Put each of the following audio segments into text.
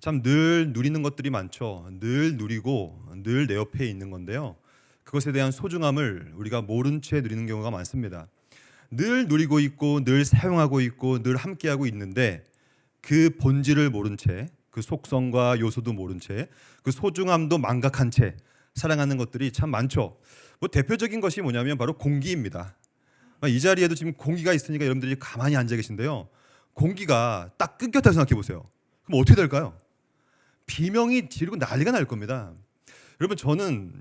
참 늘 누리는 것들이 많죠. 늘 누리고 늘 내 옆에 있는 건데요. 그것에 대한 소중함을 우리가 모른 채 누리는 경우가 많습니다. 늘 누리고 있고 늘 사용하고 있고 늘 함께하고 있는데 그 본질을 모른 채, 그 속성과 요소도 모른 채, 그 소중함도 망각한 채 사랑하는 것들이 참 많죠. 뭐 대표적인 것이 뭐냐면 바로 공기입니다. 이 자리에도 지금 공기가 있으니까 여러분들이 가만히 앉아 계신데요. 공기가 딱 끊겼다고 생각해 보세요. 그럼 어떻게 될까요? 비명이 지르고 난리가 날 겁니다. 여러분, 저는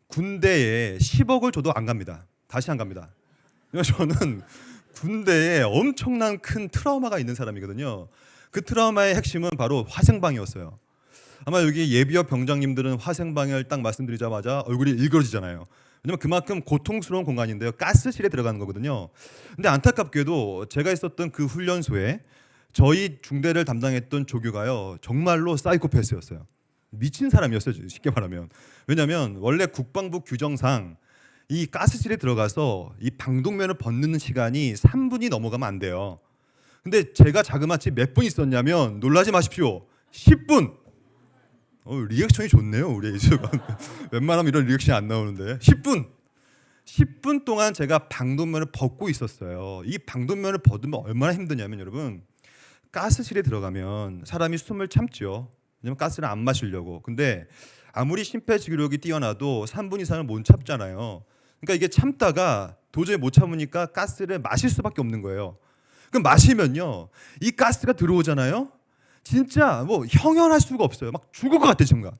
군대에 10억을 줘도 안 갑니다. 다시 안 갑니다. 저는 군대에 엄청난 큰 트라우마가 있는 사람이거든요. 그 트라우마의 핵심은 바로 화생방이었어요. 아마 여기 예비역 병장님들은 화생방을 딱 말씀드리자마자 얼굴이 일그러지잖아요. 왜냐면 그만큼 고통스러운 공간인데요. 가스실에 들어가는 거거든요. 근데 안타깝게도 제가 있었던 그 훈련소에 저희 중대를 담당했던 조교가요, 정말로 사이코패스였어요. 미친 사람이었어요, 쉽게 말하면. 왜냐하면 원래 국방부 규정상 이 가스실에 들어가서 이 방독면을 벗는 시간이 3분이 넘어가면 안 돼요. 근데 제가 자그마치 몇 분 있었냐면, 놀라지 마십시오, 10분. 리액션이 좋네요, 우리 에이즈가. 웬만하면 이런 리액션이 안 나오는데 10분 동안 제가 방독면을 벗고 있었어요. 이 방독면을 벗으면 얼마나 힘드냐면, 여러분, 가스실에 들어가면 사람이 숨을 참죠. 왜냐면 가스를 안 마시려고. 근데 아무리 심폐지구력이 뛰어나도 3분 이상을 못 참잖아요. 그러니까 이게 참다가 도저히 못 참으니까 가스를 마실 수밖에 없는 거예요. 그럼 마시면요, 이 가스가 들어오잖아요. 진짜 뭐 형연할 수가 없어요. 막 죽을 것 같아, 정말.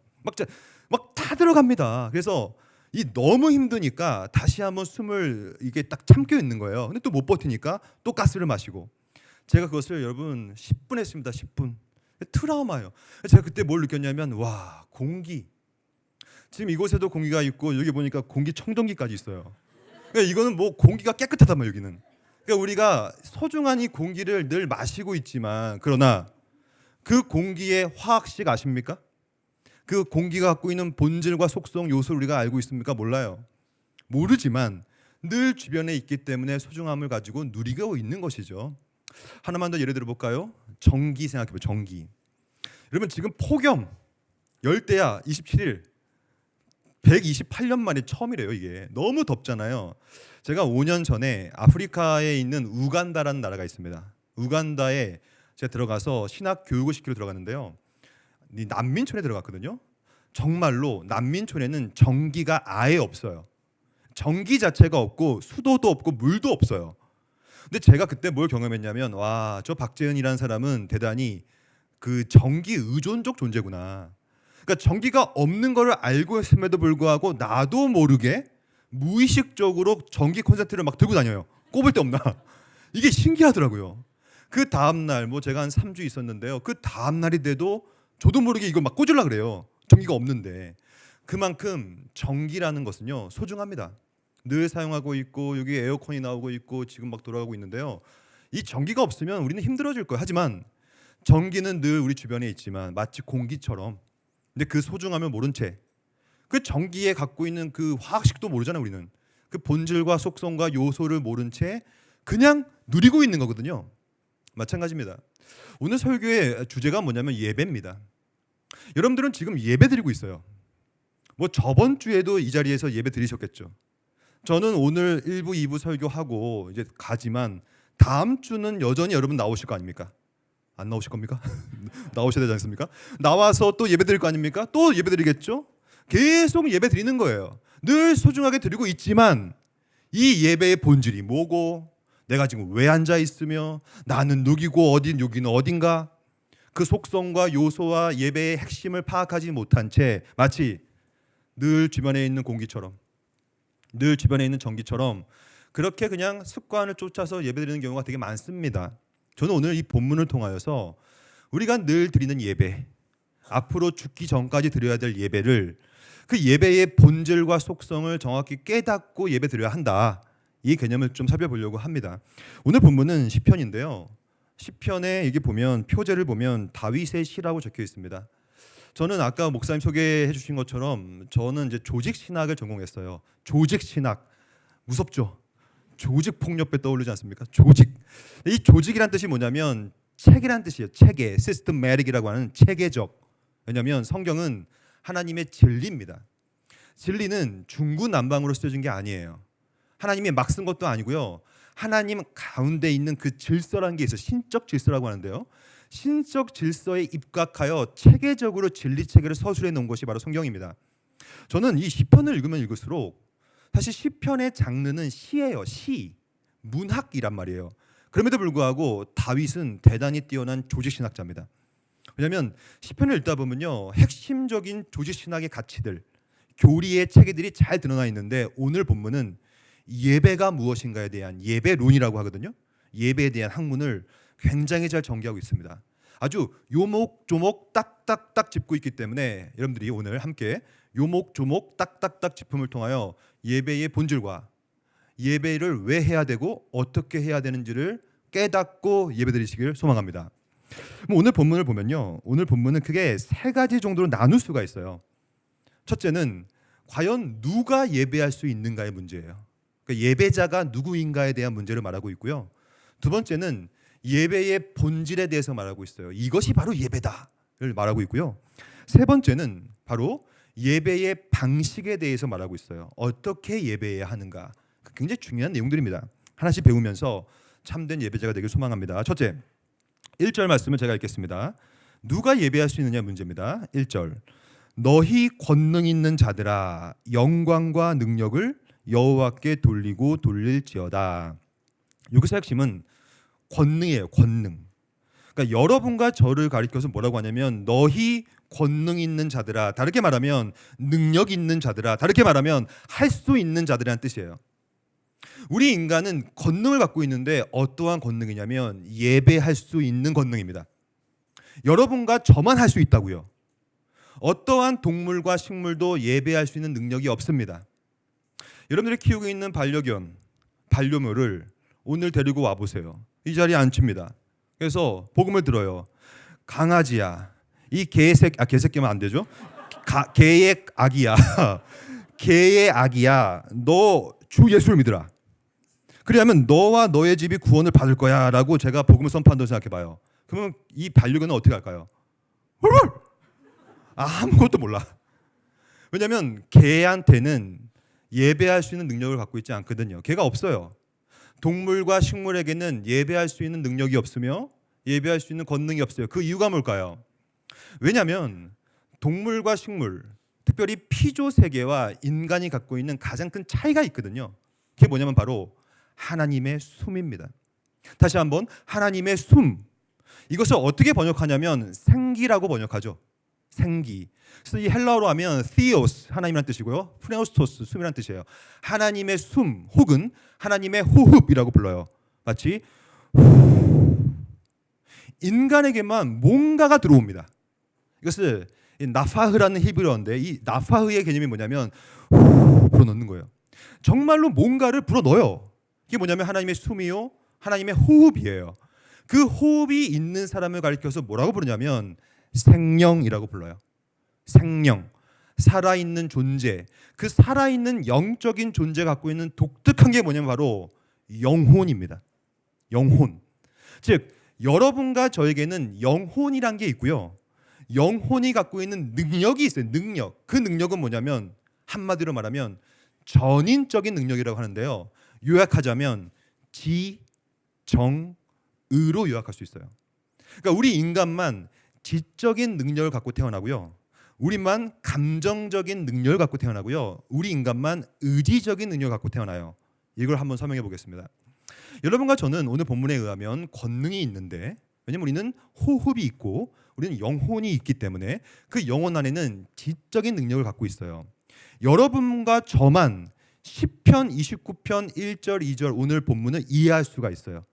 막 다 들어갑니다. 그래서 이 너무 힘드니까 다시 한번 숨을 이게 딱 참고 있는 거예요. 근데 또 못 버티니까 또 가스를 마시고. 제가 그것을 여러분 10분 했습니다. 10분. 트라우마예요. 제가 그때 뭘 느꼈냐면, 와, 공기. 지금 이곳에도 공기가 있고 여기 보니까 공기청정기까지 있어요. 그러니까 이거는 뭐 공기가 깨끗하단 말이에요, 여기는. 그러니까 우리가 소중한 이 공기를 늘 마시고 있지만, 그러나 그 공기의 화학식 아십니까? 그 공기가 갖고 있는 본질과 속성, 요소를 우리가 알고 있습니까? 몰라요. 모르지만 늘 주변에 있기 때문에 소중함을 가지고 누리고 있는 것이죠. 하나만 더 예를 들어볼까요? 전기 생각해봐요. 전기. 여러분, 지금 폭염 열대야 27일 128년 만에 처음이래요. 이게 너무 덥잖아요. 제가 5년 전에 아프리카에 있는 우간다라는 나라가 있습니다. 우간다에 제가 들어가서 신학 교육을 시키러 들어갔는데요. 이 난민촌에 들어갔거든요. 정말로 난민촌에는 전기가 아예 없어요. 전기 자체가 없고 수도도 없고 물도 없어요. 근데 제가 그때 뭘 경험했냐면, 와, 저 박재은이라는 사람은 대단히 그 전기 의존적 존재구나. 그러니까 전기가 없는 거를 알고 있음에도 불구하고 나도 모르게 무의식적으로 전기 콘센트를 막 들고 다녀요. 꼽을 데 없나. 이게 신기하더라고요. 그 다음날 뭐 제가 한 3주 있었는데요. 그 다음날이 돼도 저도 모르게 이걸 막 꽂으려고 그래요. 전기가 없는데. 그만큼 전기라는 것은요, 소중합니다. 늘 사용하고 있고 여기 에어컨이 나오고 있고 지금 막 돌아가고 있는데요. 이 전기가 없으면 우리는 힘들어질 거예요. 하지만 전기는 늘 우리 주변에 있지만 마치 공기처럼, 근데 그 소중함을 모른 채, 그 전기에 갖고 있는 그 화학식도 모르잖아요. 우리는 그 본질과 속성과 요소를 모른 채 그냥 누리고 있는 거거든요. 마찬가지입니다. 오늘 설교의 주제가 뭐냐면 예배입니다. 여러분들은 지금 예배 드리고 있어요. 뭐 저번 주에도 이 자리에서 예배 드리셨겠죠. 저는 오늘 1부, 2부 설교하고 이제 가지만 다음 주는 여전히 여러분 나오실 거 아닙니까? 안 나오실 겁니까? 나오셔야 되지 않습니까? 나와서 또 예배 드릴 거 아닙니까? 또 예배 드리겠죠? 계속 예배 드리는 거예요. 늘 소중하게 드리고 있지만 이 예배의 본질이 뭐고, 내가 지금 왜 앉아 있으며, 나는 누구고 여기는 어딘가, 그 속성과 요소와 예배의 핵심을 파악하지 못한 채 마치 늘 주변에 있는 공기처럼, 늘 주변에 있는 전기처럼 그렇게 그냥 습관을 쫓아서 예배드리는 경우가 되게 많습니다. 저는 오늘 이 본문을 통하여서 우리가 늘 드리는 예배, 앞으로 죽기 전까지 드려야 될 예배를, 그 예배의 본질과 속성을 정확히 깨닫고 예배드려야 한다, 이 개념을 좀 살펴보려고 합니다. 오늘 본문은 시편인데요. 시편에 이게 보면 표제를 보면 다윗의 시라고 적혀 있습니다. 저는 아까 목사님 소개해 주신 것처럼 저는 이제 조직 신학을 전공했어요. 조직 신학 무섭죠? 조직 폭력배 떠오르지 않습니까? 조직. 이 조직이란 뜻이 뭐냐면 체계란 뜻이에요. 체계, systematic이라고 하는 체계적. 왜냐하면 성경은 하나님의 진리입니다. 진리는 중구난방으로 쓰여진 게 아니에요. 하나님이 막 쓴 것도 아니고요. 하나님 가운데 있는 그 질서라는 게 있어요. 신적 질서라고 하는데요. 신적 질서에 입각하여 체계적으로 진리 체계를 서술해 놓은 것이 바로 성경입니다. 저는 이 시편을 읽으면 읽을수록 사실 시편의 장르는 시예요. 시, 문학이란 말이에요. 그럼에도 불구하고 다윗은 대단히 뛰어난 조직신학자입니다. 왜냐하면 시편을 읽다 보면요, 핵심적인 조직신학의 가치들, 교리의 체계들이 잘 드러나 있는데 오늘 본문은 예배가 무엇인가에 대한 예배론이라고 하거든요. 예배에 대한 학문을 굉장히 잘 전개하고 있습니다. 아주 요목조목 딱딱딱 짚고 있기 때문에 여러분들이 오늘 함께 요목조목 딱딱딱 짚음을 통하여 예배의 본질과 예배를 왜 해야 되고 어떻게 해야 되는지를 깨닫고 예배드리시길 소망합니다. 오늘 본문을 보면요, 오늘 본문은 크게 세 가지 정도로 나눌 수가 있어요. 첫째는 과연 누가 예배할 수 있는가의 문제예요. 그러니까 예배자가 누구인가에 대한 문제를 말하고 있고요. 두 번째는 예배의 본질에 대해서 말하고 있어요. 이것이 바로 예배다를 말하고 있고요. 세 번째는 바로 예배의 방식에 대해서 말하고 있어요. 어떻게 예배해야 하는가. 굉장히 중요한 내용들입니다. 하나씩 배우면서 참된 예배자가 되길 소망합니다. 첫째, 1절 말씀을 제가 읽겠습니다. 누가 예배할 수 있느냐 문제입니다. 1절, 너희 권능 있는 자들아 영광과 능력을 여호와께 돌리고 돌릴지어다. 여기서 핵심은 권능이에요. 권능. 그러니까 여러분과 저를 가리켜서 뭐라고 하냐면 너희 권능 있는 자들아, 다르게 말하면 능력 있는 자들아, 다르게 말하면 할 수 있는 자들이라는 뜻이에요. 우리 인간은 권능을 갖고 있는데 어떠한 권능이냐면 예배할 수 있는 권능입니다. 여러분과 저만 할 수 있다고요. 어떠한 동물과 식물도 예배할 수 있는 능력이 없습니다. 여러분들이 키우고 있는 반려견, 반려묘를 오늘 데리고 와보세요. 이 자리에 앉힙니다. 그래서 복음을 들어요. 강아지야, 이 개새끼면 안 되죠. 개의 아기야. 개의 아기야. 너 주 예수를 믿으라. 그래야면 너와 너의 집이 구원을 받을 거야 라고 제가 복음을 선포한다고 생각해봐요. 그러면 이 반려견은 어떻게 할까요? 아무것도 몰라. 왜냐하면 개한테는 예배할 수 있는 능력을 갖고 있지 않거든요. 개가 없어요. 동물과 식물에게는 예배할 수 있는 능력이 없으며 예배할 수 있는 권능이 없어요. 그 이유가 뭘까요? 왜냐하면 동물과 식물, 특별히 피조 세계와 인간이 갖고 있는 가장 큰 차이가 있거든요. 그게 뭐냐면 바로 하나님의 숨입니다. 다시 한번, 하나님의 숨. 이것을 어떻게 번역하냐면 생기라고 번역하죠. 생기. 그래서 이 헬라어로 하면 theos, 하나님이란 뜻이고요. 프네오스토스, 숨이란 뜻이에요. 하나님의 숨 혹은 하나님의 호흡이라고 불러요. 마치 인간에게만 뭔가가 들어옵니다. 이것을 나파흐라는 히브리어인데 이 나파흐의 개념이 뭐냐면 불어넣는 거예요. 정말로 뭔가를 불어넣어요. 이게 뭐냐면 하나님의 숨이요, 하나님의 호흡이에요. 그 호흡이 있는 사람을 가리켜서 뭐라고 부르냐면 생명이라고 불러요. 생명, 살아있는 존재. 그 살아있는 영적인 존재가 갖고 있는 독특한 게 뭐냐면 바로 영혼입니다. 영혼. 즉 여러분과 저에게는 영혼이란 게 있고요. 영혼이 갖고 있는 능력이 있어요. 능력. 그 능력은 뭐냐면 한마디로 말하면 전인적인 능력이라고 하는데요. 요약하자면 지, 정, 의로 요약할 수 있어요. 그러니까 우리 인간만 지적인 능력을 갖고 태어나고요. 우리만 감정적인 능력을 갖고 태어나고요. 우리 인간만 의지적인 능력을 갖고 태어나요. 이걸 한번 설명해 보겠습니다. 여러분과 저는 오늘 본문에 의하면 권능이 있는데, 왜냐면 우리는 호흡이 있고 우리는 영혼이 있기 때문에 그 영혼 안에는 지적인 능력을 갖고 있어요. 여러분과 저만 10편, 29편, 1절, 2절 오늘 본문을 이해할 수가 있어요.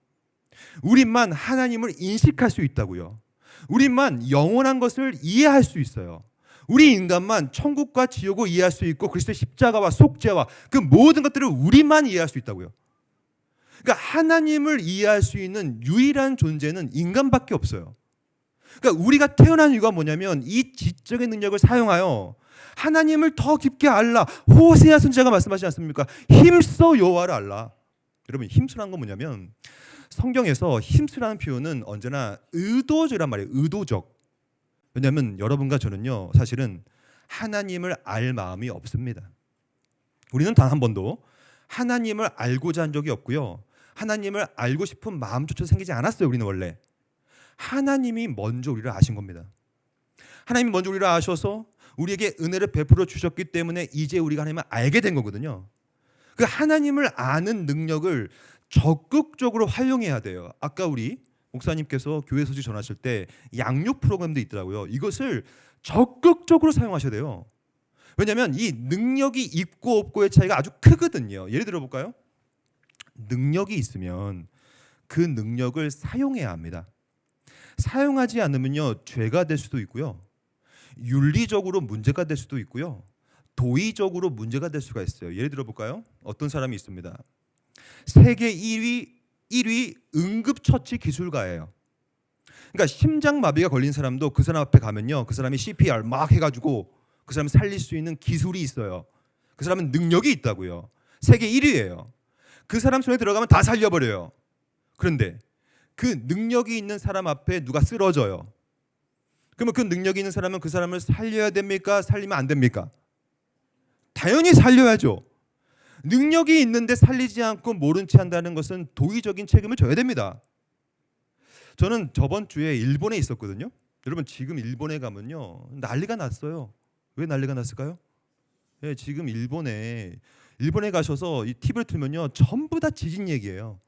우리만 하나님을 인식할 수 있다고요. 우리만 영원한 것을 이해할 수 있어요. 우리 인간만 천국과 지옥을 이해할 수 있고 그리스도의 십자가와 속죄와 그 모든 것들을 우리만 이해할 수 있다고요. 그러니까 하나님을 이해할 수 있는 유일한 존재는 인간밖에 없어요. 그러니까 우리가 태어난 이유가 뭐냐면 이 지적인 능력을 사용하여 하나님을 더 깊게 알라. 호세아 선지자가 말씀하시지 않습니까? 힘써 여호와를 알라. 여러분 힘쓰라는 건 뭐냐면 성경에서 힘쓰라는 표현은 언제나 의도적이란 말이에요. 의도적. 왜냐하면 여러분과 저는요, 사실은 하나님을 알 마음이 없습니다. 우리는 단 한 번도 하나님을 알고자 한 적이 없고요. 하나님을 알고 싶은 마음조차 생기지 않았어요. 우리는 원래 하나님이 먼저 우리를 아신 겁니다. 하나님이 먼저 우리를 아셔서 우리에게 은혜를 베풀어 주셨기 때문에 이제 우리가 하나님을 알게 된 거거든요. 그 하나님을 아는 능력을 적극적으로 활용해야 돼요. 아까 우리 목사님께서 교회 소식 전하실 때 양육 프로그램도 있더라고요. 이것을 적극적으로 사용하셔야 돼요. 왜냐하면 이 능력이 있고 없고의 차이가 아주 크거든요. 예를 들어 볼까요? 능력이 있으면 그 능력을 사용해야 합니다. 사용하지 않으면요, 죄가 될 수도 있고요, 윤리적으로 문제가 될 수도 있고요, 도의적으로 문제가 될 수가 있어요. 예를 들어 볼까요? 어떤 사람이 있습니다. 세계 1위 응급처치 기술가예요. 그러니까 심장마비가 걸린 사람도 그 사람 앞에 가면요, 그 사람이 CPR 막 해가지고 그 사람을 살릴 수 있는 기술이 있어요. 그 사람은 능력이 있다고요. 세계 1위예요. 그 사람 손에 들어가면 다 살려버려요. 그런데 그 능력이 있는 사람 앞에 누가 쓰러져요. 그러면 그 능력이 있는 사람은 그 사람을 살려야 됩니까? 살리면 안 됩니까? 당연히 살려야죠. 능력이 있는데 살리지 않고 모른 채 한다는 것은 도의적인 책임을 져야 됩니다. 저는 저번 주에 일본에 있었거든요. 여러분, 지금 일본에 가면요, 난리가 났어요. 왜 난리가 났을까요? 예, 지금 일본에 가셔서 이 TV를 틀면요, 전부 다 지진 얘기예요.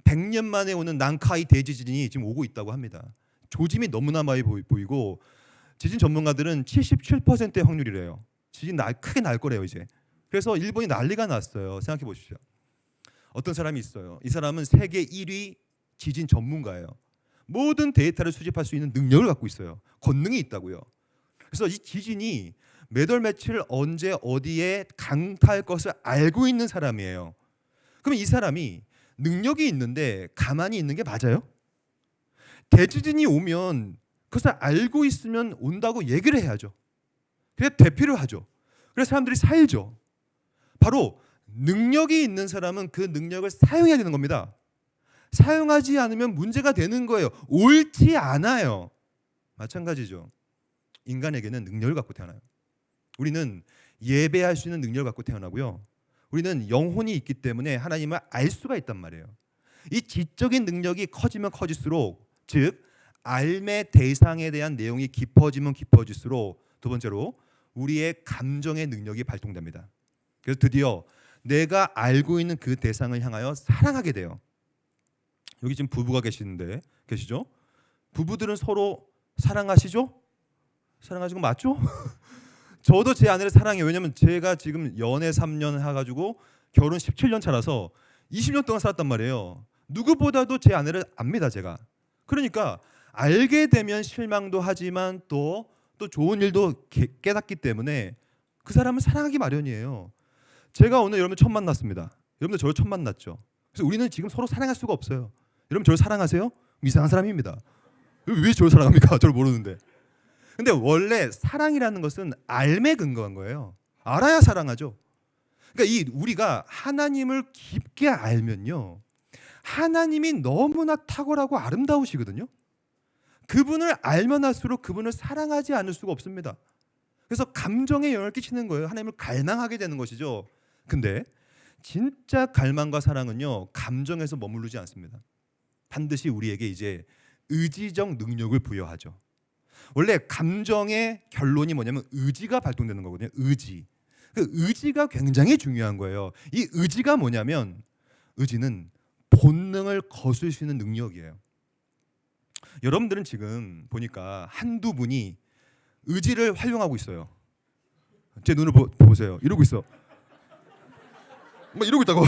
100년 만에 오는 난카이 대지진이 지금 오고 있다고 합니다. 조짐이 너무나 많이 보이고, 지진 전문가들은 77%의 확률이래요. 지진 크게 날 거래요 이제. 그래서 일본이 난리가 났어요. 생각해 보십시오. 어떤 사람이 있어요. 이 사람은 세계 1위 지진 전문가예요. 모든 데이터를 수집할 수 있는 능력을 갖고 있어요. 권능이 있다고요. 그래서 이 지진이 몇 월 며칠 언제 어디에 강타할 것을 알고 있는 사람이에요. 그럼 이 사람이 능력이 있는데 가만히 있는 게 맞아요? 대지진이 오면 그것을 알고 있으면 온다고 얘기를 해야죠. 그래야 대피를 하죠. 그래서 사람들이 살죠. 바로 능력이 있는 사람은 그 능력을 사용해야 되는 겁니다. 사용하지 않으면 문제가 되는 거예요. 옳지 않아요. 마찬가지죠. 인간에게는 능력을 갖고 태어나요. 우리는 예배할 수 있는 능력을 갖고 태어나고요, 우리는 영혼이 있기 때문에 하나님을 알 수가 있단 말이에요. 이 지적인 능력이 커지면 커질수록, 즉 알의 대상에 대한 내용이 깊어지면 깊어질수록, 두 번째로 우리의 감정의 능력이 발동됩니다. 그래서 드디어 내가 알고 있는 그 대상을 향하여 사랑하게 돼요. 여기 지금 부부가 계시죠? 부부들은 서로 사랑하시죠? 사랑하시는 거 맞죠? 저도 제 아내를 사랑해요. 왜냐면 제가 지금 연애 3년 해가지고 결혼 17년 차라서 20년 동안 살았단 말이에요. 누구보다도 제 아내를 압니다, 제가. 그러니까 알게 되면 실망도 하지만 또 좋은 일도 깨닫기 때문에 그 사람을 사랑하기 마련이에요. 제가 오늘 여러분 처음 만났습니다. 여러분들 저를 처음 만났죠. 그래서 우리는 지금 서로 사랑할 수가 없어요. 여러분 저를 사랑하세요? 이상한 사람입니다. 왜 저를 사랑합니까? 저를 모르는데. 근데 원래 사랑이라는 것은 알매 근거한 거예요. 알아야 사랑하죠. 그러니까 우리가 하나님을 깊게 알면요, 하나님이 너무나 탁월하고 아름다우시거든요. 그분을 알면 할수록 그분을 사랑하지 않을 수가 없습니다. 그래서 감정에 영향을 끼치는 거예요. 하나님을 갈망하게 되는 것이죠. 근데 진짜 갈망과 사랑은요, 감정에서 머무르지 않습니다. 반드시 우리에게 이제 의지적 능력을 부여하죠. 원래 감정의 결론이 뭐냐면 의지가 발동되는 거거든요. 의지. 그 의지가 굉장히 중요한 거예요. 이 의지가 뭐냐면, 의지는 본능을 거슬 수 있는 능력이에요. 여러분들은 지금 보니까 한두 분이 의지를 활용하고 있어요. 제 눈을 보세요. 이러고 있어. 막 이러고 있다고.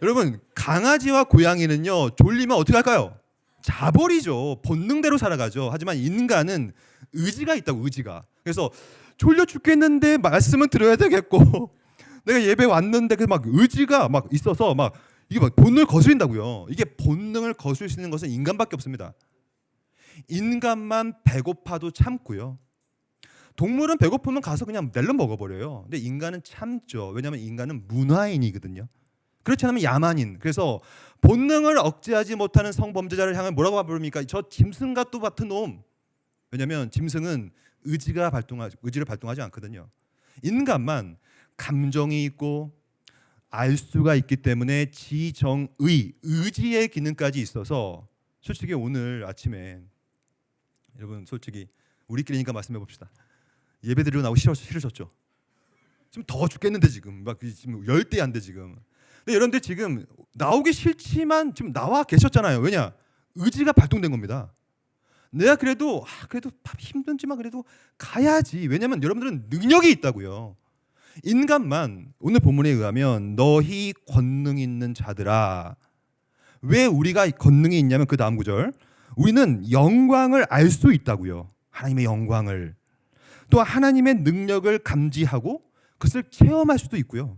여러분, 강아지와 고양이는요, 졸리면 어떻게 할까요? 자버리죠. 본능대로 살아가죠. 하지만 인간은 의지가 있다고, 의지가. 그래서 졸려 죽겠는데 말씀은 들어야 되겠고, 내가 예배 왔는데 그 막 의지가 막 있어서 막 이게 막 본능을 거스린다고요. 이게 본능을 거스릴 수 있는 것은 인간밖에 없습니다. 인간만 배고파도 참고요. 동물은 배고프면 가서 그냥 낼름 먹어버려요. 근데 인간은 참죠. 왜냐하면 인간은 문화인이거든요. 그렇지 않으면 야만인. 그래서 본능을 억제하지 못하는 성범죄자를 향해 뭐라고 부릅니까? 저 짐승과 또 같은 놈. 왜냐하면 짐승은 의지를 발동하지 않거든요. 인간만 감정이 있고 알 수가 있기 때문에 지정의, 의지의 기능까지 있어서 솔직히 오늘 아침에 여러분 솔직히 우리끼리니까 말씀해 봅시다. 예배 드리러 나오기 싫으셨죠? 지금 더워 죽겠는데 지금 막 지금 열대야인데 지금. 근데 여러분들 지금 나오기 싫지만 지금 나와 계셨잖아요. 왜냐? 의지가 발동된 겁니다. 내가 그래도 힘들지만 그래도 가야지. 왜냐하면 여러분들은 능력이 있다고요. 인간만 오늘 본문에 의하면 너희 권능 있는 자들아. 왜 우리가 권능이 있냐면 그 다음 구절. 우리는 영광을 알 수 있다고요. 하나님의 영광을. 또 하나님의 능력을 감지하고 그것을 체험할 수도 있고요.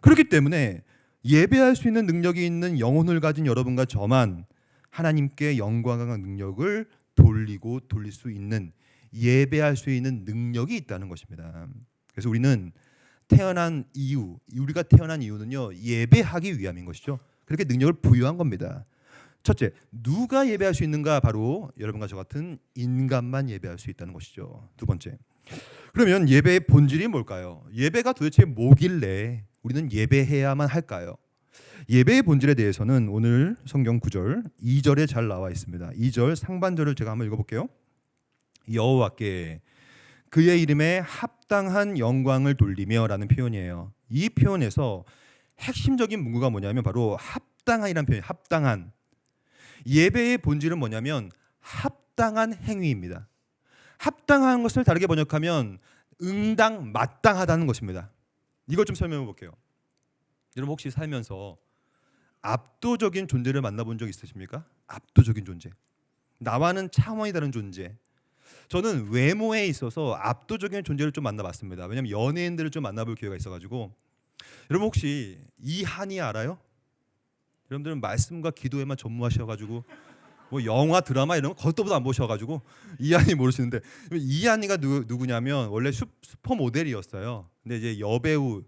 그렇기 때문에 예배할 수 있는 능력이 있는 영혼을 가진 여러분과 저만 하나님께 영광과 능력을 돌릴 수 있는, 예배할 수 있는 능력이 있다는 것입니다. 그래서 우리가 태어난 이유는요, 예배하기 위함인 것이죠. 그렇게 능력을 부여한 겁니다. 첫째, 누가 예배할 수 있는가? 바로 여러분과 저 같은 인간만 예배할 수 있다는 것이죠. 두 번째, 그러면 예배의 본질이 뭘까요? 예배가 도대체 뭐길래 우리는 예배해야만 할까요? 예배의 본질에 대해서는 오늘 성경 9절 2절에 잘 나와 있습니다. 2절 상반절을 제가 한번 읽어볼게요. 여호와께 그의 이름에 합당한 영광을 돌리며 라는 표현이에요. 이 표현에서 핵심적인 문구가 뭐냐면 바로 합당한이라는 표현이에요. 합당한. 예배의 본질은 뭐냐면 합당한 행위입니다. 합당한 것을 다르게 번역하면 응당 마땅하다는 것입니다. 이걸 좀 설명해 볼게요. 여러분 혹시 살면서 압도적인 존재를 만나본 적 있으십니까? 압도적인 존재. 나와는 차원이 다른 존재. 저는 외모에 있어서 압도적인 존재를 좀 만나봤습니다. 왜냐하면 연예인들을 좀 만나볼 기회가 있어가지고. 여러분 혹시 이한이 알아요? 여러분들은 말씀과 기도에만 전무하셔가지고 뭐 영화 드라마 이런 거 겉도보도 안 보셔가지고 이한이 모르시는데, 이한이가 누구냐면 원래 슈퍼 모델이었어요. 근데 이제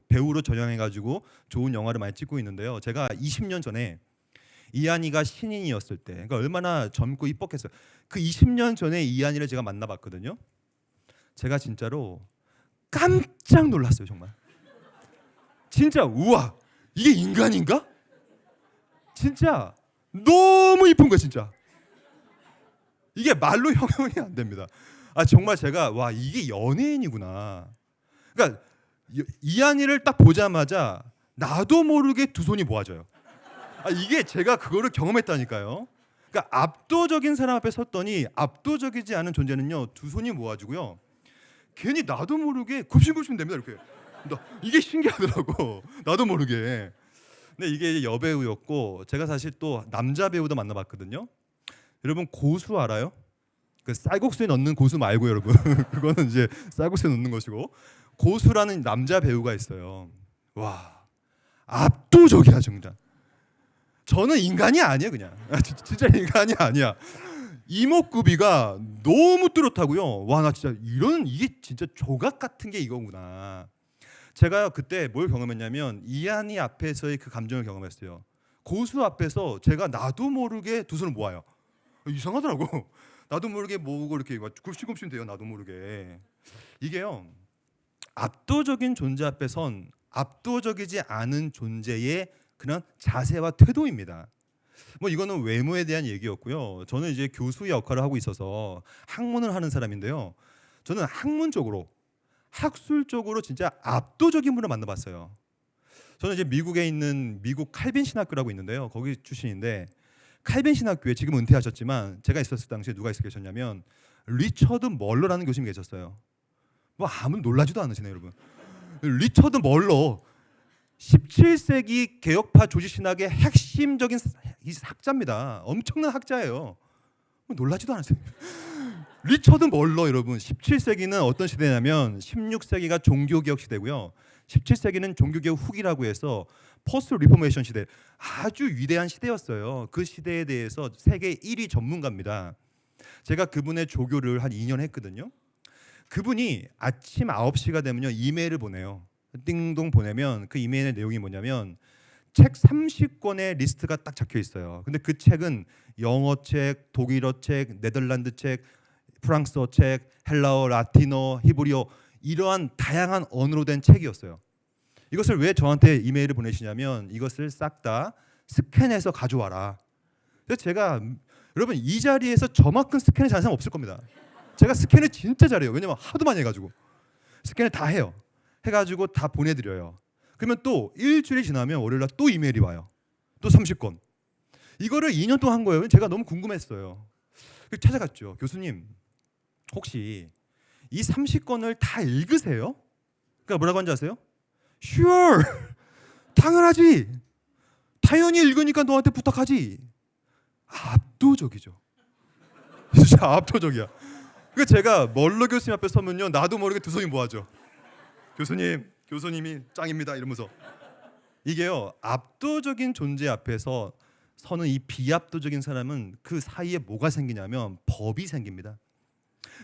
배우로 전향해가지고 좋은 영화를 많이 찍고 있는데요. 제가 20년 전에 이한이가 신인이었을 때, 그러니까 얼마나 젊고 이뻤겠어요. 그 20년 전에 이한이를 제가 만나봤거든요. 제가 진짜로 깜짝 놀랐어요, 정말. 진짜 우와, 이게 인간인가? 진짜 너무 이쁜 거야, 진짜. 이게 말로 형용이 안 됩니다. 정말 제가 와, 이게 연예인이구나. 그러니까 이한이를 딱 보자마자 나도 모르게 두 손이 모아져요. 이게 제가 그거를 경험했다니까요. 그러니까 압도적인 사람 앞에 섰더니 압도적이지 않은 존재는요, 두 손이 모아지고요. 괜히 나도 모르게 굽신굽신 됩니다, 이렇게. 이게 신기하더라고. 나도 모르게. 근데 이게 여배우였고, 제가 사실 또 남자 배우도 만나봤거든요. 여러분 고수 알아요? 그 쌀국수에 넣는 고수 말고 여러분. 그거는 이제 쌀국수에 넣는 것이고, 고수라는 남자 배우가 있어요. 와, 압도적이야 정말. 저는 인간이 아니야 그냥. 진짜 인간이 아니야. 이목구비가 너무 뚜렷하고요. 와, 나 진짜 이게 진짜 조각 같은 게 이거구나. 제가 그때 뭘 경험했냐면 이한이 앞에서의 그 감정을 경험했어요. 고수 앞에서 제가 나도 모르게 두 손을 모아요. 이상하더라고. 나도 모르게 모으고 이렇게 굽신굽신 돼요. 나도 모르게. 이게요, 압도적인 존재 앞에 선 압도적이지 않은 존재의 그런 자세와 태도입니다. 뭐 이거는 외모에 대한 얘기였고요. 저는 이제 교수 역할을 하고 있어서 학문을 하는 사람인데요. 저는 학술적으로 진짜 압도적인 분을 만나봤어요. 저는 이제 미국에 있는 미국 칼빈 신학교라고 있는데요. 거기 출신인데, 칼빈 신학교에 지금 은퇴하셨지만 제가 있었을 당시에 누가 계셨냐면 리처드 멀러라는 교수님이 계셨어요. 뭐 아무 놀라지도 않으시네요, 여러분. 리처드 멀러, 17세기 개혁파 조지신학의 핵심적인 학자입니다. 엄청난 학자예요. 놀라지도 않으세요. 리처드 멀러, 여러분, 17세기는 어떤 시대냐면 16세기가 종교개혁 시대고요. 17세기는 종교개혁 후기라고 해서 포스트 리포메이션 시대, 아주 위대한 시대였어요. 그 시대에 대해서 세계 1위 전문가입니다. 제가 그분의 조교를 한 2년 했거든요. 그분이 아침 9시가 되면요, 이메일을 보내요. 띵동 보내면 그 이메일의 내용이 뭐냐면 책 30권의 리스트가 딱 적혀 있어요. 근데 그 책은 영어 책, 독일어 책, 네덜란드 책, 프랑스어 책, 헬라어, 라틴어, 히브리어 이러한 다양한 언어로 된 책이었어요. 이것을 왜 저한테 이메일을 보내시냐면 이것을 싹 다 스캔해서 가져와라. 그래서 제가 여러분 이 자리에서 저만큼 스캔을 잘하는 사람 없을 겁니다. 제가 스캔을 진짜 잘해요. 왜냐면 하도 많이 해가지고 스캔을 다 해요. 해가지고 다 보내드려요. 그러면 또 일주일이 지나면 월요일날 또 이메일이 와요. 또 30건. 이거를 2년 동안 한 거예요. 제가 너무 궁금했어요. 그래서 찾아갔죠. 교수님 혹시 이 30건을 다 읽으세요? 그러니까 뭐라고 하는지 아세요? Sure. 당연하지. 당연히 읽으니까 너한테 부탁하지. 압도적이죠. 진짜 압도적이야. 그 제가 멀로 교수님 앞에 서면요 나도 모르게 두 손이 모아져. 교수님이 짱입니다 이러면서. 이게요 압도적인 존재 앞에서 서는 이 비압도적인 사람은 그 사이에 뭐가 생기냐면 법이 생깁니다.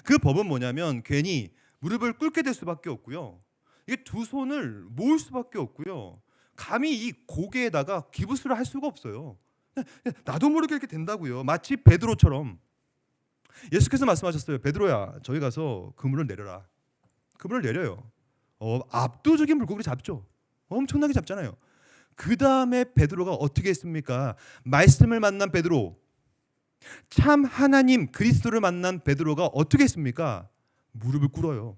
그 법은 뭐냐면 괜히 무릎을 꿇게 될 수밖에 없고요. 이게 두 손을 모을 수밖에 없고요. 감히 이 고개에다가 기부스를 할 수가 없어요. 나도 모르게 이렇게 된다고요. 마치 베드로처럼. 예수께서 말씀하셨어요. 베드로야, 저기 가서 그물을 내려라. 그물을 내려요. 압도적인 물고기를 잡죠. 엄청나게 잡잖아요. 그 다음에 베드로가 어떻게 했습니까? 말씀을 만난 베드로, 참 하나님 그리스도를 만난 베드로가 어떻게 했습니까? 무릎을 꿇어요.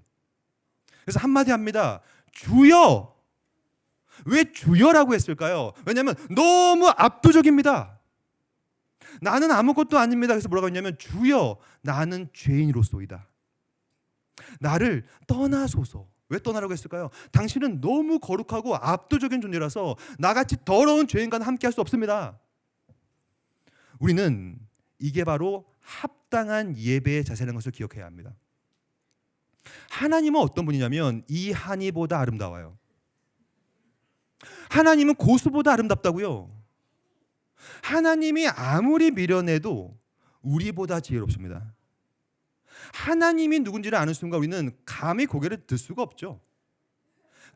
그래서 한마디 합니다. 주여. 왜 주여라고 했을까요? 왜냐하면 너무 압도적입니다. 나는 아무것도 아닙니다. 그래서 뭐라고 했냐면 주여 나는 죄인으로소이다. 나를 떠나소서. 왜 떠나라고 했을까요? 당신은 너무 거룩하고 압도적인 존재라서 나같이 더러운 죄인과는 함께 할 수 없습니다. 우리는 이게 바로 합당한 예배의 자세라는 것을 기억해야 합니다. 하나님은 어떤 분이냐면 이 한이보다 아름다워요. 하나님은 고수보다 아름답다고요. 하나님이 아무리 미련해도 우리보다 지혜롭습니다. 하나님이 누군지를 아는 순간 우리는 감히 고개를 들 수가 없죠.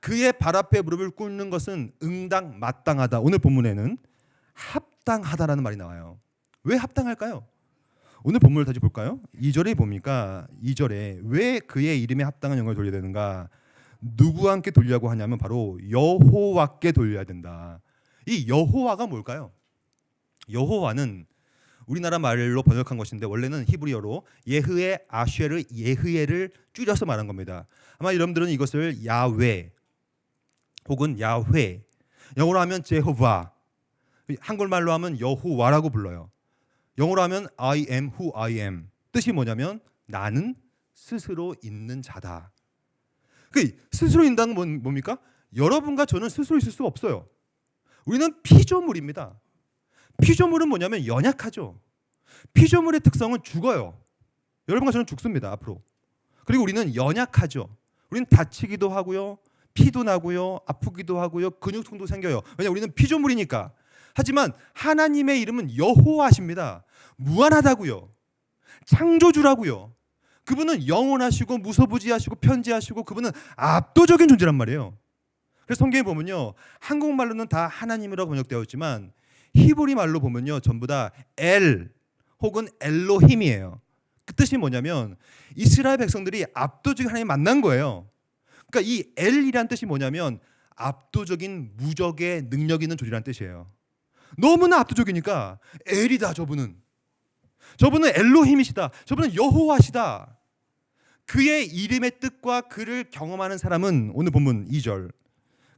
그의 발 앞에 무릎을 꿇는 것은 응당 마땅하다. 오늘 본문에는 합당하다라는 말이 나와요. 왜 합당할까요? 오늘 본문을 다시 볼까요? 2절에 보니까 2절에 왜 그의 이름에 합당한 영광을 돌려야 되는가? 누구와 함께 돌리려고 하냐면 바로 여호와께 돌려야 된다. 이 여호와가 뭘까요? 여호와는 우리나라 말로 번역한 것인데 원래는 히브리어로 예흐에 아쉐르 예흐에를 줄여서 말한 겁니다. 아마 여러분들은 이것을 야외 혹은 야훼, 영어로 하면 제호바, 한국말로 하면 여호와라고 불러요. 영어로 하면 I am who I am. 뜻이 뭐냐면 나는 스스로 있는 자다. 그 스스로 있다는 건 뭡니까? 여러분과 저는 스스로 있을 수가 없어요. 우리는 피조물입니다. 피조물은 뭐냐면 연약하죠. 피조물의 특성은 죽어요. 여러분과 저는 죽습니다. 앞으로. 그리고 우리는 연약하죠. 우리는 다치기도 하고요. 피도 나고요. 아프기도 하고요. 근육통도 생겨요. 왜냐하면 우리는 피조물이니까. 하지만 하나님의 이름은 여호와십니다. 무한하다고요. 창조주라고요. 그분은 영원하시고 무소부지하시고 편지하시고 그분은 압도적인 존재란 말이에요. 그래서 성경에 보면요. 한국말로는 다 하나님이라고 번역되어 있지만 히브리 말로 보면요. 전부 다 엘 혹은 엘로힘이에요. 그 뜻이 뭐냐면 이스라엘 백성들이 압도적인 하나님 만난 거예요. 그러니까 이 엘이란 뜻이 뭐냐면 압도적인 무적의 능력 있는 존재라는 뜻이에요. 너무나 압도적이니까 엘이다 저분은. 저분은 엘로힘이시다. 저분은 여호와시다. 그의 이름의 뜻과 그를 경험하는 사람은 오늘 본문 2절.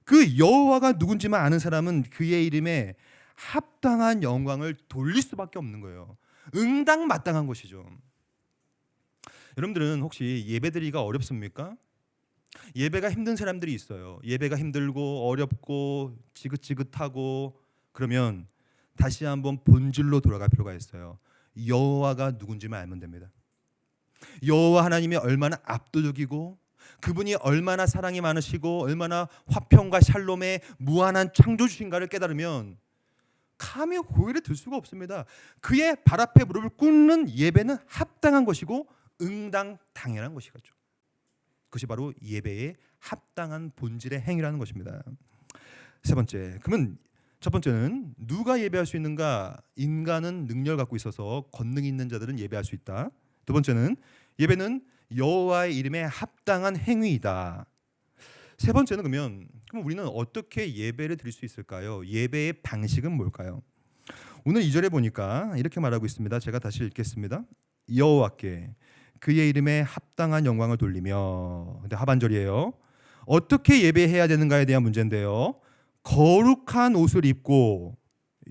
그 여호와가 누군지만 아는 사람은 그의 이름에 합당한 영광을 돌릴 수밖에 없는 거예요. 응당마땅한 것이죠. 여러분들은 혹시 예배드리기가 어렵습니까? 예배가 힘든 사람들이 있어요. 예배가 힘들고 어렵고 지긋지긋하고 그러면 다시 한번 본질로 돌아갈 필요가 있어요. 여호와가 누군지만 알면 됩니다. 여호와 하나님이 얼마나 압도적이고 그분이 얼마나 사랑이 많으시고 얼마나 화평과 샬롬의 무한한 창조주신가를 깨달으면 감히 고개를 들 수가 없습니다. 그의 발 앞에 무릎을 꿇는 예배는 합당한 것이고 응당 당연한 것이겠죠. 그것이 바로 예배의 합당한 본질의 행위라는 것입니다. 세 번째, 그러면 첫 번째는 누가 예배할 수 있는가? 인간은 능력을 갖고 있어서 권능이 있는 자들은 예배할 수 있다. 두 번째는 예배는 여호와의 이름에 합당한 행위이다. 세 번째는 그럼 우리는 어떻게 예배를 드릴 수 있을까요? 예배의 방식은 뭘까요? 오늘 2절에 보니까 이렇게 말하고 있습니다. 제가 다시 읽겠습니다. 여호와께 그의 이름에 합당한 영광을 돌리며. 근데 하반절이에요. 어떻게 예배해야 되는가에 대한 문제인데요. 거룩한 옷을 입고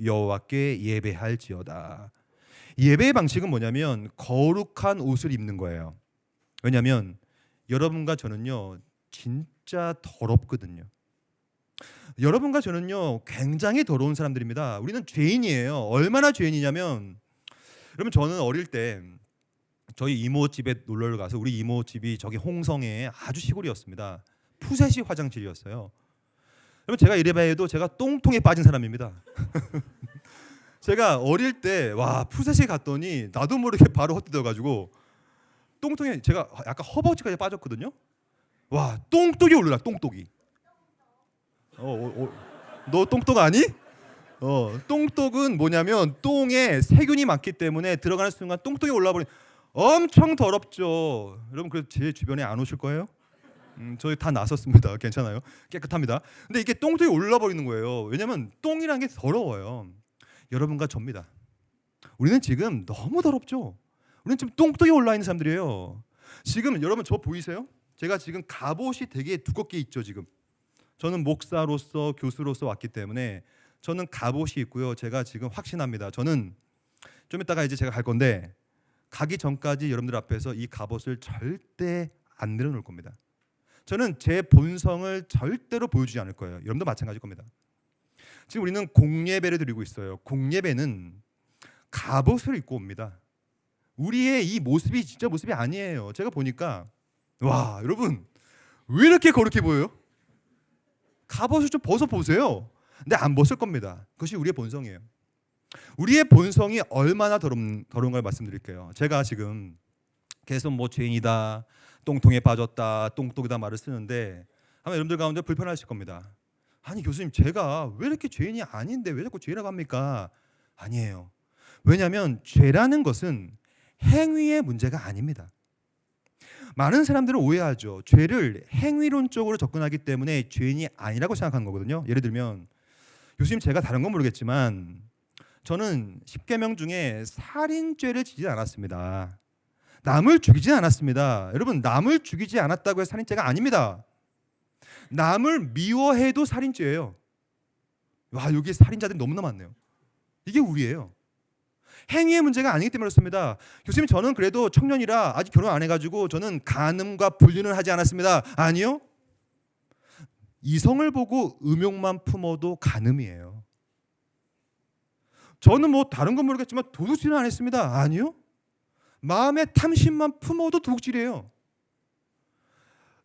여호와께 예배할지어다. 예배의 방식은 뭐냐면 거룩한 옷을 입는 거예요. 왜냐하면 여러분과 저는요 진짜 더럽거든요. 여러분과 저는요 굉장히 더러운 사람들입니다. 우리는 죄인이에요. 얼마나 죄인이냐면, 여러분 저는 어릴 때 저희 이모 집에 놀러를 가서, 우리 이모 집이 저기 홍성에 아주 시골이었습니다. 푸세시 화장실이었어요. 여러분 제가 이래봐야 해도 제가 똥통에 빠진 사람입니다. 제가 어릴 때 푸세시 갔더니 나도 모르게 바로 헛디뎌가지고 똥통에 제가 약간 허벅지까지 빠졌거든요. 똥독이 올라. 똥독이. 너 똥독 아니? 똥독은 뭐냐면 똥에 세균이 많기 때문에 들어가는 순간 똥독이 올라버린, 엄청 더럽죠. 여러분 그 제 주변에 안 오실 거예요? 저희 다 나섰습니다. 괜찮아요. 깨끗합니다. 근데 이게 똥독이 올라버리는 거예요. 왜냐면 똥이라는 게 더러워요. 여러분과 접니다. 우리는 지금 너무 더럽죠. 우리는 지금 똥독이 올라 있는 사람들이에요. 지금 여러분 저 보이세요? 제가 지금 갑옷이 되게 두껍게 있죠. 지금 저는 목사로서 교수로서 왔기 때문에 저는 갑옷이 있고요. 제가 지금 확신합니다. 저는 좀 이따가 이제 제가 갈 건데 가기 전까지 여러분들 앞에서 이 갑옷을 절대 안 내려놓을 겁니다. 저는 제 본성을 절대로 보여주지 않을 거예요. 여러분도 마찬가지일 겁니다. 지금 우리는 공예배를 드리고 있어요. 공예배는 갑옷을 입고 옵니다. 우리의 이 모습이 진짜 모습이 아니에요. 제가 보니까 여러분 왜 이렇게 거룩해 보여요? 갑옷을 좀 벗어보세요. 근데 안 벗을 겁니다. 그것이 우리의 본성이에요. 우리의 본성이 얼마나 더러운 걸 말씀드릴게요. 제가 지금 계속 죄인이다, 똥통에 빠졌다, 똥독이다 말을 쓰는데 아마 여러분들 가운데 불편하실 겁니다. 아니 교수님, 제가 왜 이렇게 죄인이 아닌데 왜 자꾸 죄라고 합니까? 아니에요. 왜냐하면 죄라는 것은 행위의 문제가 아닙니다. 많은 사람들은 오해하죠. 죄를 행위론적으로 접근하기 때문에 죄인이 아니라고 생각하는 거거든요. 예를 들면 교수님, 제가 다른 건 모르겠지만 저는 10계명 중에 살인죄를 지지 않았습니다. 남을 죽이지 않았습니다. 여러분, 남을 죽이지 않았다고 해서 살인죄가 아닙니다. 남을 미워해도 살인죄예요. 여기 살인자들이 너무나 많네요. 이게 우리예요. 행위의 문제가 아니기 때문에 그렇습니다. 교수님, 저는 그래도 청년이라 아직 결혼 안 해가지고 저는 간음과 불륜을 하지 않았습니다. 아니요. 이성을 보고 음욕만 품어도 간음이에요. 저는 다른 건 모르겠지만 도둑질은 안 했습니다. 아니요. 마음의 탐심만 품어도 도둑질이에요.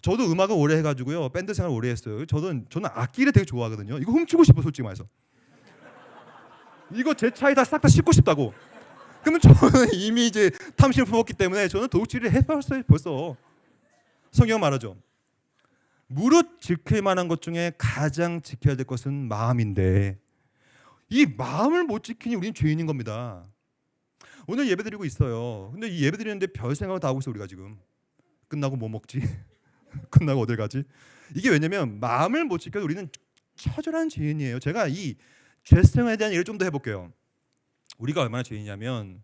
저도 음악을 오래 해가지고요, 밴드 생활을 오래 했어요. 저는 악기를 되게 좋아하거든요. 이거 훔치고 싶어, 솔직히 말해서. 이거 제 차에다 싹 다 싣고 싶다고. 그러면 저는 이미 이제 탐심을 품었기 때문에 저는 도둑질을 해봤어요 벌써. 성경 말하죠. 무릇 지킬 만한 것 중에 가장 지켜야 될 것은 마음인데 이 마음을 못 지키니 우리는 죄인인 겁니다. 오늘 예배드리고 있어요. 근데 이 예배드리는데 별 생각을 다 하고 있어. 우리가 지금 끝나고 뭐 먹지? 끝나고 어딜 가지? 이게 왜냐면 마음을 못 지켜서 우리는 처절한 죄인이에요. 제가 이 죄성에 대한 얘기를 좀 더 해볼게요. 우리가 얼마나 죄인이냐면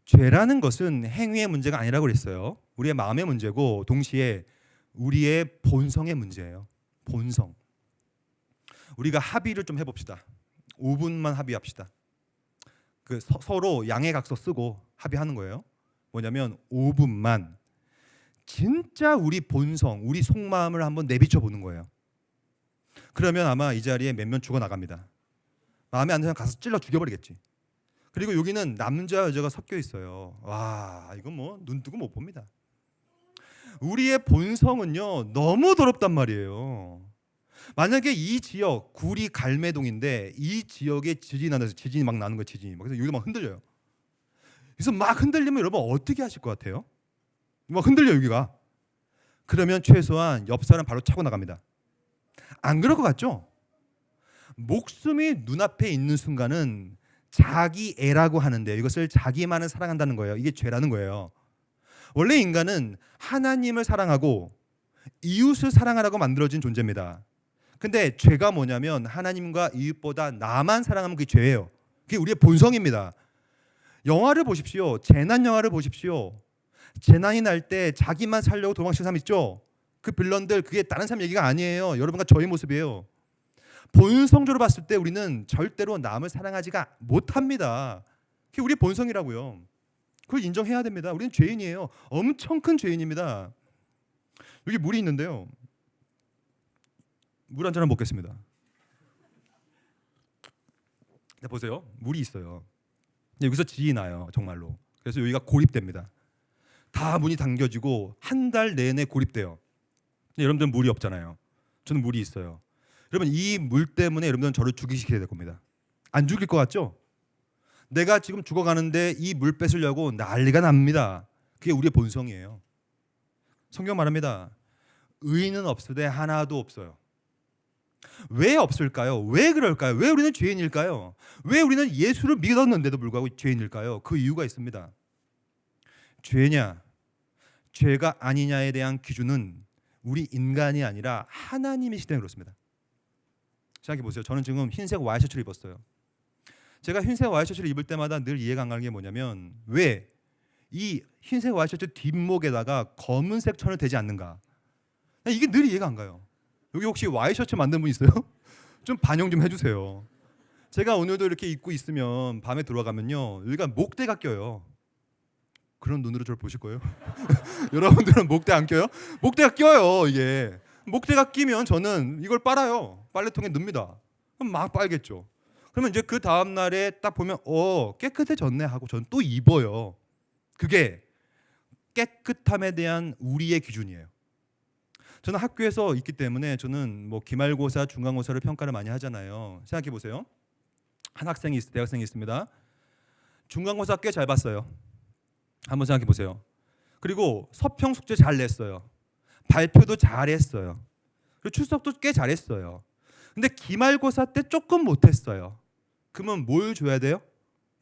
죄라는 것은 행위의 문제가 아니라고 그랬어요. 우리의 마음의 문제고 동시에 우리의 본성의 문제예요. 본성. 우리가 합의를 좀 해봅시다. 5분만 합의합시다. 서로 양해각서 쓰고 합의하는 거예요. 뭐냐면 5분만 진짜 우리 본성, 우리 속마음을 한번 내비쳐 보는 거예요. 그러면 아마 이 자리에 몇몇 죽어나갑니다. 마음에 안 드는 사람 가서 찔러 죽여버리겠지. 그리고 여기는 남자 여자가 섞여 있어요. 이건 눈 뜨고 못 봅니다. 우리의 본성은요 너무 더럽단 말이에요. 만약에 이 지역 구리 갈매동인데 이 지역에 지진이 나서 지진이 막 나는 거예요. 지진이 그래서 여기가 막 흔들려요. 그래서 막 흔들리면 여러분 어떻게 하실 것 같아요? 막 흔들려 여기가. 그러면 최소한 옆 사람 바로 차고 나갑니다. 안 그럴 것 같죠? 목숨이 눈앞에 있는 순간은 자기 애라고 하는데 이것을 자기만을 사랑한다는 거예요. 이게 죄라는 거예요. 원래 인간은 하나님을 사랑하고 이웃을 사랑하라고 만들어진 존재입니다. 근데 죄가 뭐냐면 하나님과 이웃보다 나만 사랑하면 그게 죄예요. 그게 우리의 본성입니다. 영화를 보십시오. 재난 영화를 보십시오. 재난이 날 때 자기만 살려고 도망치는 사람 있죠. 그 빌런들 그게 다른 사람 얘기가 아니에요. 여러분과 저의 모습이에요. 본성적으로 봤을 때 우리는 절대로 남을 사랑하지가 못합니다. 그게 우리의 본성이라고요. 그걸 인정해야 됩니다. 우리는 죄인이에요. 엄청 큰 죄인입니다. 여기 물이 있는데요. 물 한 잔 먹겠습니다. 네, 보세요. 물이 있어요. 여기서 지이 나요. 정말로. 그래서 여기가 고립됩니다. 다 문이 당겨지고 한 달 내내 고립돼요. 근데 여러분들은 물이 없잖아요. 저는 물이 있어요. 여러분 이 물 때문에 여러분들은 저를 죽이시게 될 겁니다. 안 죽일 것 같죠? 내가 지금 죽어가는데 이 물 뺏으려고 난리가 납니다. 그게 우리의 본성이에요. 성경 말합니다. 의인은 없으되 하나도 없어요. 왜 없을까요? 왜 그럴까요? 왜 우리는 죄인일까요? 왜 우리는 예수를 믿었는데도 불구하고 죄인일까요? 그 이유가 있습니다. 죄냐, 죄가 아니냐에 대한 기준은 우리 인간이 아니라 하나님이시기 때문에 그렇습니다. 생각해 보세요. 저는 지금 흰색 와이셔츠를 입었어요. 제가 흰색 와이셔츠를 입을 때마다 늘 이해가 안 가는 게 뭐냐면 왜 이 흰색 와이셔츠 뒷목에다가 검은색 천을 대지 않는가? 이게 늘 이해가 안 가요. 여기 혹시 와이셔츠 만든 분 있어요? 좀 반영 좀 해주세요. 제가 오늘도 이렇게 입고 있으면 밤에 들어가면요 여기가 목대가 껴요. 그런 눈으로 저를 보실 거예요? 여러분들은 목대 안 껴요? 목대가 껴요. 이게 목대가 끼면 저는 이걸 빨아요. 빨래통에 넣습니다. 그럼 막 빨겠죠. 그러면 이제 그 다음 날에 딱 보면 깨끗해졌네 하고 저는 또 입어요. 그게 깨끗함에 대한 우리의 기준이에요. 저는 학교에서 있기 때문에 저는 뭐 기말고사, 중간고사를 평가를 많이 하잖아요. 생각해 보세요. 한 학생이 대학생이 있습니다. 중간고사 꽤 잘 봤어요. 한번 생각해 보세요. 그리고 서평 숙제 잘 냈어요. 발표도 잘했어요. 그리고 출석도 꽤 잘했어요. 근데 기말고사 때 조금 못했어요. 그러면 뭘 줘야 돼요?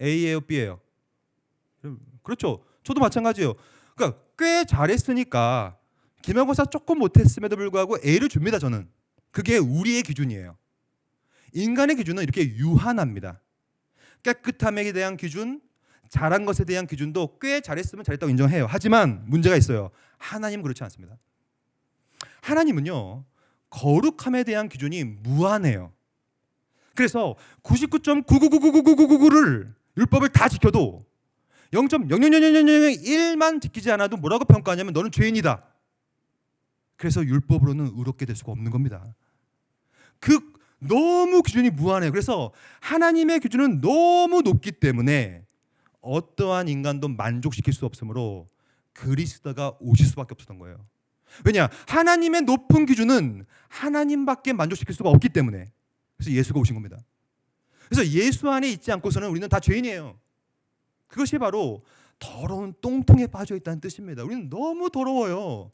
A예요, B예요? 그렇죠. 저도 마찬가지예요. 그러니까 꽤 잘했으니까 기말고사 조금 못했음에도 불구하고 A를 줍니다. 저는. 그게 우리의 기준이에요. 인간의 기준은 이렇게 유한합니다. 깨끗함에 대한 기준, 잘한 것에 대한 기준도 꽤 잘했으면 잘했다고 인정해요. 하지만 문제가 있어요. 하나님은 그렇지 않습니다. 하나님은요 거룩함에 대한 기준이 무한해요. 그래서 99.999999999를 율법을 다 지켜도 0.0000001만 지키지 않아도 뭐라고 평가하냐면 너는 죄인이다. 그래서 율법으로는 의롭게 될 수가 없는 겁니다. 너무 기준이 무한해요. 그래서 하나님의 기준은 너무 높기 때문에 어떠한 인간도 만족시킬 수 없으므로 그리스도가 오실 수밖에 없었던 거예요. 왜냐? 하나님의 높은 기준은 하나님밖에 만족시킬 수가 없기 때문에. 그래서 예수가 오신 겁니다. 그래서 예수 안에 있지 않고서는 우리는 다 죄인이에요. 그것이 바로 더러운 똥통에 빠져 있다는 뜻입니다. 우리는 너무 더러워요.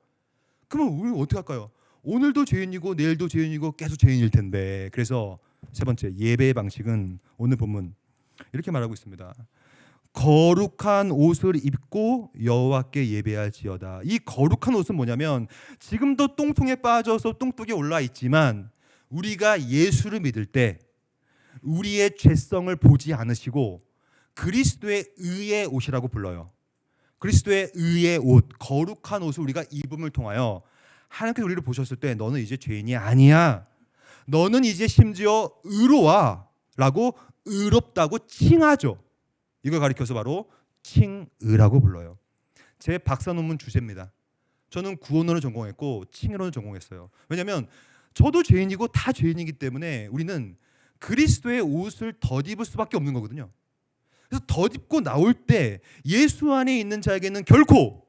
그러면 우리는 어떻게 할까요? 오늘도 죄인이고 내일도 죄인이고 계속 죄인일 텐데. 그래서 세 번째 예배의 방식은 오늘 본문 이렇게 말하고 있습니다. 거룩한 옷을 입고 여호와께 예배할지어다. 이 거룩한 옷은 뭐냐면 지금도 똥통에 빠져서 똥뚝에 올라 있지만 우리가 예수를 믿을 때 우리의 죄성을 보지 않으시고 그리스도의 의의 옷이라고 불러요. 그리스도의 의의 옷, 거룩한 옷을 우리가 입음을 통하여 하나님께서 우리를 보셨을 때 너는 이제 죄인이 아니야. 너는 이제 심지어 의로와 라고 의롭다고 칭하죠. 이걸 가리켜서 바로 칭의라고 불러요. 제 박사 논문 주제입니다. 저는 구원론을 전공했고 칭의론을 전공했어요. 왜냐하면 저도 죄인이고 다 죄인이기 때문에 우리는 그리스도의 옷을 덧입을 수밖에 없는 거거든요. 그래서 덧입고 나올 때 예수 안에 있는 자에게는 결코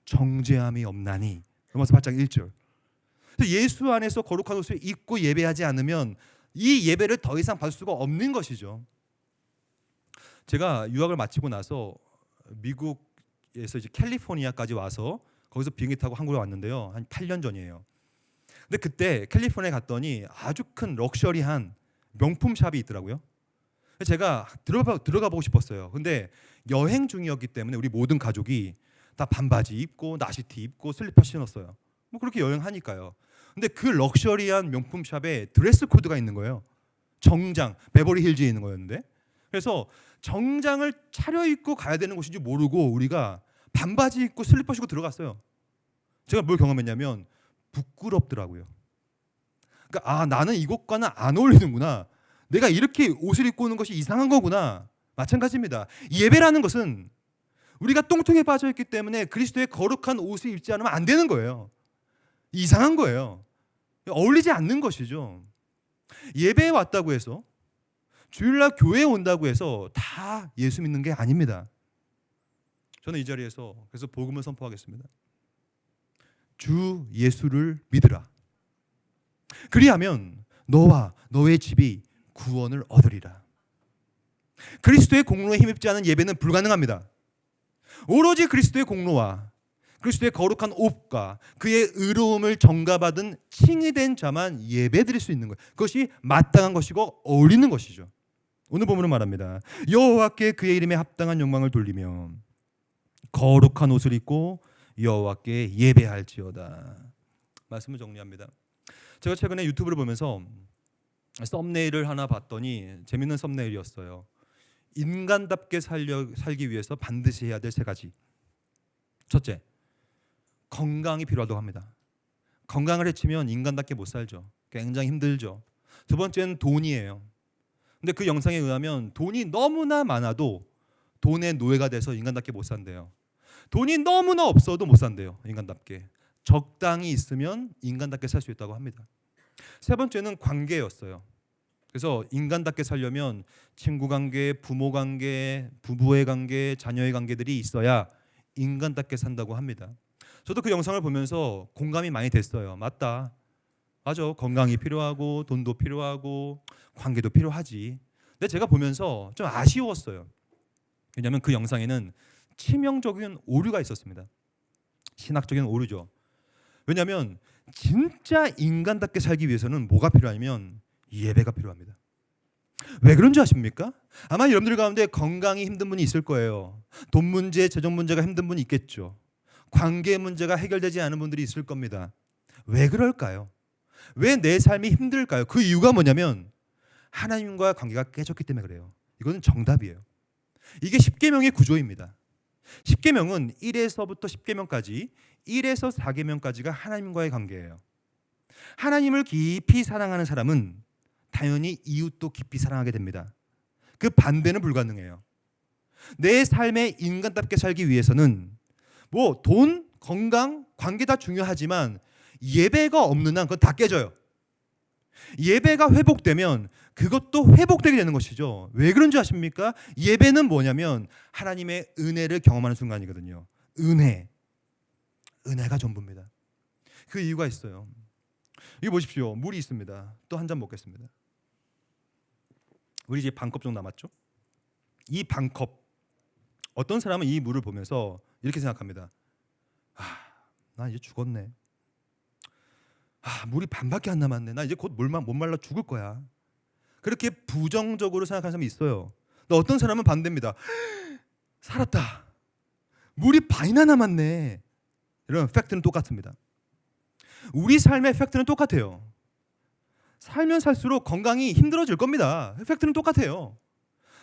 정죄함이 없나니. 로마서 8장 1절. 그래서 예수 안에서 거룩한 옷을 입고 예배하지 않으면 이 예배를 더 이상 받을 수가 없는 것이죠. 제가 유학을 마치고 나서 미국에서 이제 캘리포니아까지 와서 거기서 비행기 타고 한국에 왔는데요. 한 8년 전이에요. 근데 그때 캘리포니아에 갔더니 아주 큰 럭셔리한 명품 샵이 있더라고요. 제가 들어가 보고 싶었어요. 근데 여행 중이었기 때문에 우리 모든 가족이 다 반바지 입고 나시티 입고 슬리퍼 신었어요. 뭐 그렇게 여행하니까요. 근데 그 럭셔리한 명품 샵에 드레스 코드가 있는 거예요. 정장, 베버리 힐즈에 있는 거였는데. 그래서 정장을 차려입고 가야 되는 곳인지 모르고 우리가 반바지 입고 슬리퍼 신고 들어갔어요. 제가 뭘 경험했냐면 부끄럽더라고요. 그러니까 나는 이것과는 안 어울리는구나. 내가 이렇게 옷을 입고 오는 것이 이상한 거구나. 마찬가지입니다. 예배라는 것은 우리가 똥통에 빠져 있기 때문에 그리스도의 거룩한 옷을 입지 않으면 안 되는 거예요. 이상한 거예요. 어울리지 않는 것이죠. 예배에 왔다고 해서 주일날 교회에 온다고 해서 다 예수 믿는 게 아닙니다. 저는 이 자리에서 그래서 복음을 선포하겠습니다. 주 예수를 믿으라. 그리하면 너와 너의 집이 구원을 얻으리라. 그리스도의 공로에 힘입지 않은 예배는 불가능합니다. 오로지 그리스도의 공로와 그리스도의 거룩한 옷과 그의 의로움을 전가받은 칭의된 자만 예배드릴 수 있는 거예요. 그것이 마땅한 것이고 어울리는 것이죠. 오늘 본문은 말합니다. 여호와께 그의 이름에 합당한 영광을 돌리며 거룩한 옷을 입고 여호와께 예배할지어다. 말씀을 정리합니다. 제가 최근에 유튜브를 보면서 썸네일을 하나 봤더니 재밌는 썸네일이었어요. 인간답게 살기 위해서 반드시 해야 될 세 가지. 첫째, 건강이 필요하다고 합니다. 건강을 해치면 인간답게 못 살죠. 굉장히 힘들죠. 두 번째는 돈이에요. 근데 그 영상에 의하면 돈이 너무나 많아도 돈의 노예가 돼서 인간답게 못 산대요. 돈이 너무나 없어도 못 산대요. 인간답게. 적당히 있으면 인간답게 살 수 있다고 합니다. 세 번째는 관계였어요. 그래서 인간답게 살려면 친구 관계, 부모 관계, 부부의 관계, 자녀의 관계들이 있어야 인간답게 산다고 합니다. 저도 그 영상을 보면서 공감이 많이 됐어요. 맞다. 맞아. 건강이 필요하고 돈도 필요하고 관계도 필요하지. 근데 제가 보면서 좀 아쉬웠어요. 왜냐하면 그 영상에는 치명적인 오류가 있었습니다. 신학적인 오류죠. 왜냐하면 진짜 인간답게 살기 위해서는 뭐가 필요하냐면 예배가 필요합니다. 왜 그런지 아십니까? 아마 여러분들 가운데 건강이 힘든 분이 있을 거예요. 돈 문제, 재정 문제가 힘든 분이 있겠죠. 관계 문제가 해결되지 않은 분들이 있을 겁니다. 왜 그럴까요? 왜 내 삶이 힘들까요? 그 이유가 뭐냐면 하나님과 관계가 깨졌기 때문에 그래요. 이거는 정답이에요. 이게 십계명의 구조입니다. 십계명은 1에서부터 10계명까지 1에서 4계명까지가 하나님과의 관계예요. 하나님을 깊이 사랑하는 사람은 당연히 이웃도 깊이 사랑하게 됩니다. 그 반대는 불가능해요. 내 삶에 인간답게 살기 위해서는 뭐 돈, 건강, 관계 다 중요하지만 예배가 없는 한 그건 다 깨져요. 예배가 회복되면 그것도 회복되게 되는 것이죠. 왜 그런지 아십니까? 예배는 뭐냐면 하나님의 은혜를 경험하는 순간이거든요. 은혜가 전부입니다. 그 이유가 있어요. 여기 보십시오. 물이 있습니다. 또 한 잔 먹겠습니다. 우리 이제 반컵 정도 남았죠? 이 반컵, 어떤 사람은 이 물을 보면서 이렇게 생각합니다. 나 이제 죽었네. 물이 반밖에 안 남았네. 나 이제 곧 못 말라 죽을 거야. 그렇게 부정적으로 생각하는 사람이 있어요. 근데 어떤 사람은 반대입니다. 살았다. 물이 반이나 남았네. 이런 팩트는 똑같습니다. 우리 삶의 팩트는 똑같아요. 살면 살수록 건강이 힘들어질 겁니다. 팩트는 똑같아요.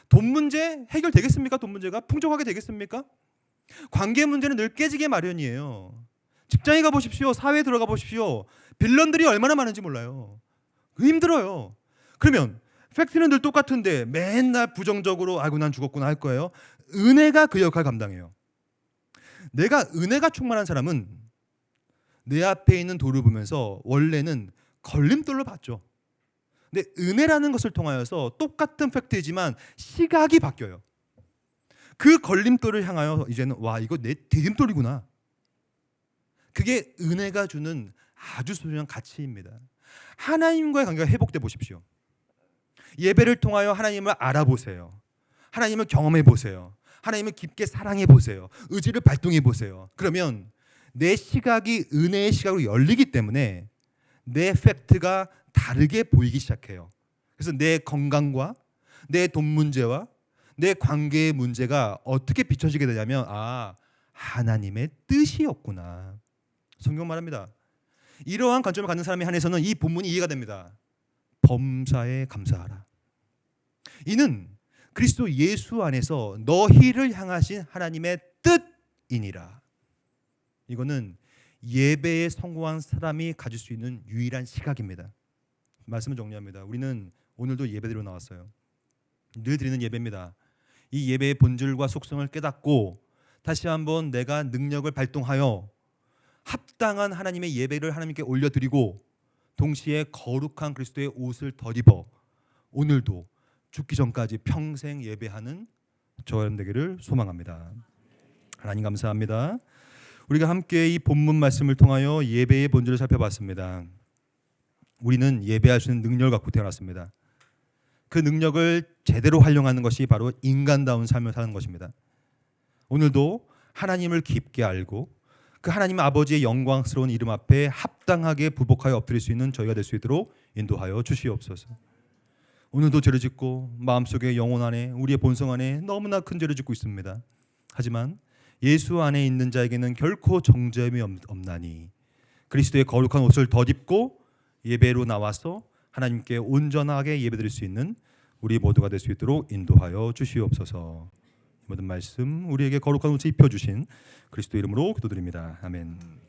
돈 문제 해결되겠습니까? 돈 문제가 풍족하게 되겠습니까? 관계 문제는 늘 깨지게 마련이에요. 직장에 가보십시오. 사회에 들어가 보십시오. 빌런들이 얼마나 많은지 몰라요. 힘들어요. 그러면 팩트는 늘 똑같은데 맨날 부정적으로 아이고 난 죽었구나 할 거예요. 은혜가 그 역할을 감당해요. 내가 은혜가 충만한 사람은 내 앞에 있는 돌을 보면서 원래는 걸림돌로 봤죠. 근데 은혜라는 것을 통하여서 똑같은 팩트이지만 시각이 바뀌어요. 그 걸림돌을 향하여 이제는 와 이거 내 디딤돌이구나. 그게 은혜가 주는 아주 소중한 가치입니다. 하나님과의 관계가 회복돼 보십시오. 예배를 통하여 하나님을 알아보세요. 하나님을 경험해 보세요. 하나님을 깊게 사랑해 보세요. 의지를 발동해 보세요. 그러면 내 시각이 은혜의 시각으로 열리기 때문에 내 팩트가 다르게 보이기 시작해요. 그래서 내 건강과 내 돈 문제와 내 관계의 문제가 어떻게 비춰지게 되냐면 하나님의 뜻이었구나. 성경 말합니다. 이러한 관점을 갖는 사람에 한해서는 이 본문이 이해가 됩니다. 범사에 감사하라. 이는 그리스도 예수 안에서 너희를 향하신 하나님의 뜻이니라. 이거는 예배에 성공한 사람이 가질 수 있는 유일한 시각입니다. 말씀을 정리합니다. 우리는 오늘도 예배드리러 나왔어요. 늘 드리는 예배입니다. 이 예배의 본질과 속성을 깨닫고 다시 한번 내가 능력을 발동하여 합당한 하나님의 예배를 하나님께 올려드리고 동시에 거룩한 그리스도의 옷을 덧입어 오늘도 죽기 전까지 평생 예배하는 저와 여러분 되기를 소망합니다. 하나님 감사합니다. 우리가 함께 이 본문 말씀을 통하여 예배의 본질을 살펴봤습니다. 우리는 예배할 수 있는 능력을 갖고 태어났습니다. 그 능력을 제대로 활용하는 것이 바로 인간다운 삶을 사는 것입니다. 오늘도 하나님을 깊게 알고 그 하나님 아버지의 영광스러운 이름 앞에 합당하게 부복하여 엎드릴 수 있는 저희가 될 수 있도록 인도하여 주시옵소서. 오늘도 죄를 짓고 마음속에 영혼 안에 우리의 본성 안에 너무나 큰 죄를 짓고 있습니다. 하지만 예수 안에 있는 자에게는 결코 정죄함이 없나니 그리스도의 거룩한 옷을 덧입고 예배로 나와서 하나님께 온전하게 예배드릴 수 있는 우리 모두가 될 수 있도록 인도하여 주시옵소서. 모든 말씀 우리에게 거룩한 옷을 입혀주신 그리스도 이름으로 기도드립니다. 아멘.